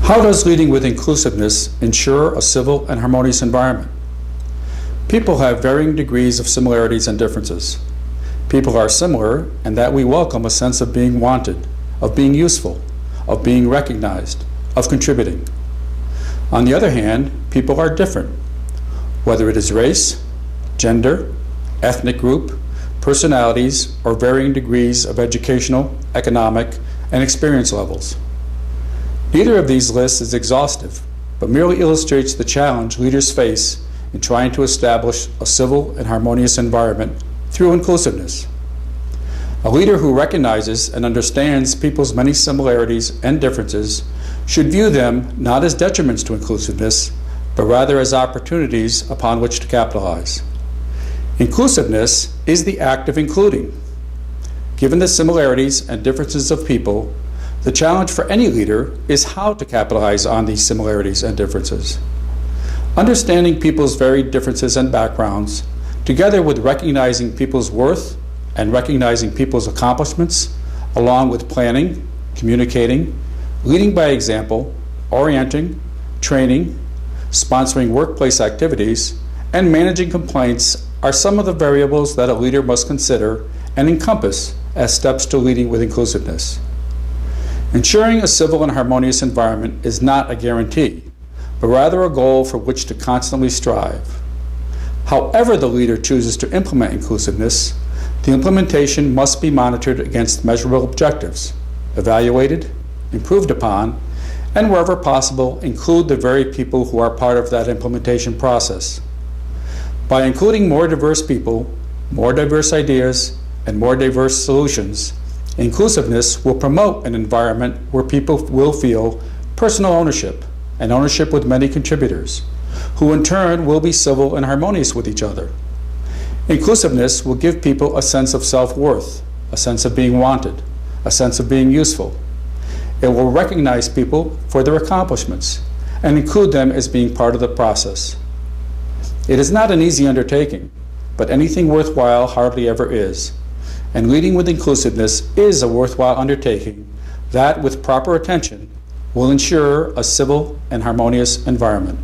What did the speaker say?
How does leading with inclusiveness ensure a civil and harmonious environment? People have varying degrees of similarities and differences. People are similar in that we welcome a sense of being wanted, of being useful, of being recognized, of contributing. On the other hand, people are different, whether it is race, gender, ethnic group, personalities, or varying degrees of educational, economic, and experience levels. Neither of these lists is exhaustive, but merely illustrates the challenge leaders face in trying to establish a civil and harmonious environment through inclusiveness. A leader who recognizes and understands people's many similarities and differences should view them not as detriments to inclusiveness, but rather as opportunities upon which to capitalize. Inclusiveness is the act of including. Given the similarities and differences of people, the challenge for any leader is how to capitalize on these similarities and differences. Understanding people's varied differences and backgrounds, together with recognizing people's worth and recognizing people's accomplishments, along with planning, communicating, leading by example, orienting, training, sponsoring workplace activities, and managing complaints are some of the variables that a leader must consider and encompass as steps to leading with inclusiveness. Ensuring a civil and harmonious environment is not a guarantee, but rather a goal for which to constantly strive. However the leader chooses to implement inclusiveness, the implementation must be monitored against measurable objectives, evaluated, improved upon, and wherever possible, include the very people who are part of that implementation process. By including more diverse people, more diverse ideas, and more diverse solutions, inclusiveness will promote an environment where people will feel personal ownership and ownership with many contributors, who in turn will be civil and harmonious with each other. Inclusiveness will give people a sense of self-worth, a sense of being wanted, a sense of being useful. It will recognize people for their accomplishments and include them as being part of the process. It is not an easy undertaking, but anything worthwhile hardly ever is. And leading with inclusiveness is a worthwhile undertaking that, with proper attention, will ensure a civil and harmonious environment.